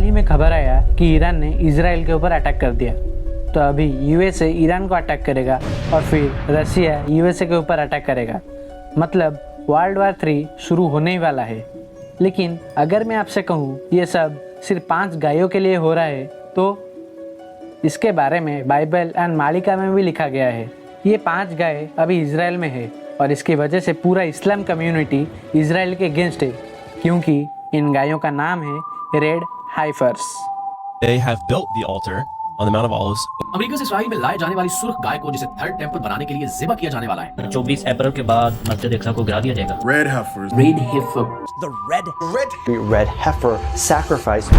ही में खबर आया कि ईरान ने इजराइल के ऊपर अटैक कर दिया। तो अभी यूएसए ईरान को अटैक करेगा और फिर रसिया यूएसए के ऊपर अटैक करेगा। मतलब वर्ल्ड वार 3 शुरू होने ही वाला है। लेकिन अगर मैं आपसे कहूँ ये सब सिर्फ 5 गायों के लिए हो रहा है, तो इसके बारे में बाइबल एंड मालिका में भी लिखा गया है। ये 5 गाय अभी इजराइल में है और इसकी वजह से पूरा इस्लाम कम्युनिटी इजराइल के अगेंस्ट है, क्योंकि इन गायों का नाम है red हाइफर्स। They have built the altar on the Mount of Olives. America से इसराइल में लाए जाने वाली सुर्ख गाय को जिसे थर्ड टेंपल बनाने के लिए ज़िबा किया जाने वाला है। 24 अप्रैल के बाद मस्जिद अक्सा को गिरा दिया जाएगा। Red heifers. Red heifer। The red heifer sacrifice.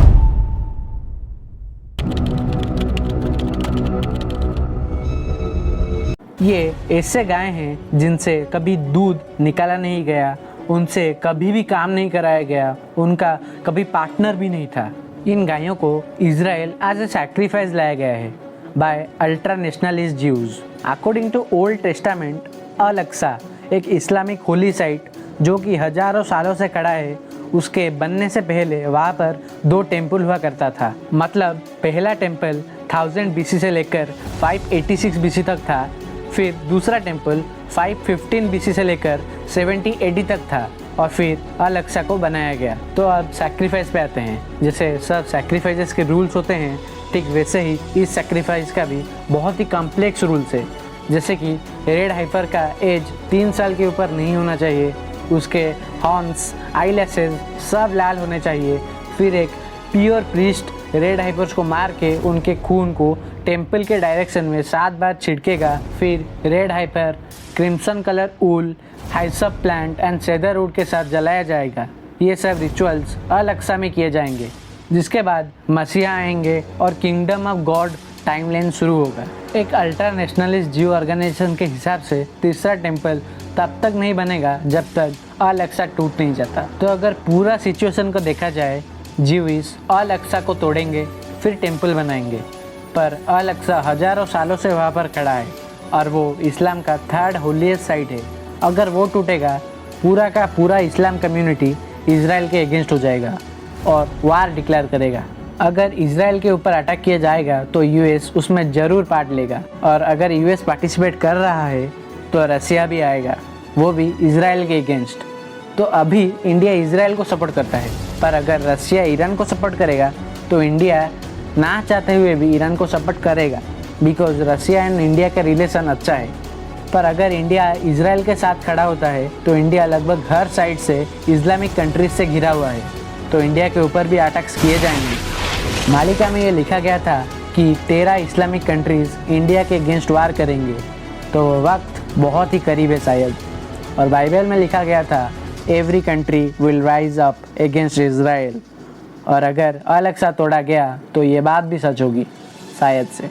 ये ऐसे गाय हैं जिनसे कभी दूध निकाला नहीं गया, उनसे कभी भी काम नहीं कराया गया, उनका कभी पार्टनर भी नहीं था। इन गायों को इजराइल एज ए सैक्रिफाइस लाया गया है by ultra nationalist Jews. According to Old Testament, Al Aqsa एक इस्लामिक होली साइट जो कि हजारों सालों से खड़ा है, उसके बनने से पहले वहाँ पर 2 टेम्पल हुआ करता था। मतलब पहला टेम्पल 1000 BC से लेकर 586 BC तक था, फिर दूसरा टेम्पल 515 BC से लेकर 70 AD तक था और फिर अल अक्सा को बनाया गया। तो अब सैक्रिफाइस पे आते हैं। जैसे सब सैक्रिफाइसेस के रूल्स होते हैं, ठीक वैसे ही इस सैक्रिफाइस का भी बहुत ही कॉम्प्लेक्स रूल्स है। जैसे कि रेड हाइफर का एज 3 साल के ऊपर नहीं होना चाहिए, उसके हॉर्न्स, आईलैशेस सब लाल होने चाहिए। फिर एक प्योर प्रीस्ट रेड हाइफर्स को मार के उनके खून को टेम्पल के डायरेक्शन में 7 बार छिड़केगा। फिर red hyper crimson colour wool, hyssop plant and cedarwood के साथ जलाया जाएगा। ये सब रिचुअल्स अल अक्सा में किए जाएंगे, जिसके बाद मसीहा आएंगे और किंगडम ऑफ गॉड टाइमलाइन शुरू होगा। एक अल्ट्रा नेशनलिस्ट ज्यू ऑर्गेनाइजेशन के हिसाब से तीसरा टेम्पल तब तक नहीं बनेगा जब तक अल अक्सा टूट नहीं जाता। तो अगर पूरा सिचुएशन को देखा जाए, ज्यूइश अल अक्सा को तोड़ेंगे फिर टेम्पल बनाएंगे, पर अल अक्सा हजारों सालों से वहाँ पर खड़ा है और वो इस्लाम का 3rd होलीएस्ट साइट है। अगर वो टूटेगा, पूरा का पूरा इस्लाम कम्युनिटी इजराइल के अगेंस्ट हो जाएगा और वार डिक्लेयर करेगा। अगर इजराइल के ऊपर अटैक किया जाएगा तो यूएस उसमें ज़रूर पार्ट लेगा, और अगर यूएस पार्टिसिपेट कर रहा है तो रसिया भी आएगा, वो भी इजराइल के अगेंस्ट। तो अभी इंडिया इजराइल को सपोर्ट करता है, पर अगर रसिया ईरान को सपोर्ट करेगा तो इंडिया ना चाहते हुए भी ईरान को सपोर्ट करेगा, बिकॉज रसिया एंड इंडिया का रिलेशन अच्छा है। पर अगर इंडिया इजराइल के साथ खड़ा होता है तो इंडिया लगभग हर साइड से इस्लामिक कंट्रीज से घिरा हुआ है, तो इंडिया के ऊपर भी अटैक्स किए जाएंगे। मालिका में ये लिखा गया था कि 13 इस्लामिक कंट्रीज़ इंडिया के अगेंस्ट वार करेंगे, तो वक्त बहुत ही करीब है शायद। और बाइबल में लिखा गया था every country will rise up against Israel. और अगर अल अक्सा तोड़ा गया तो ये बात भी सच होगी शायद से।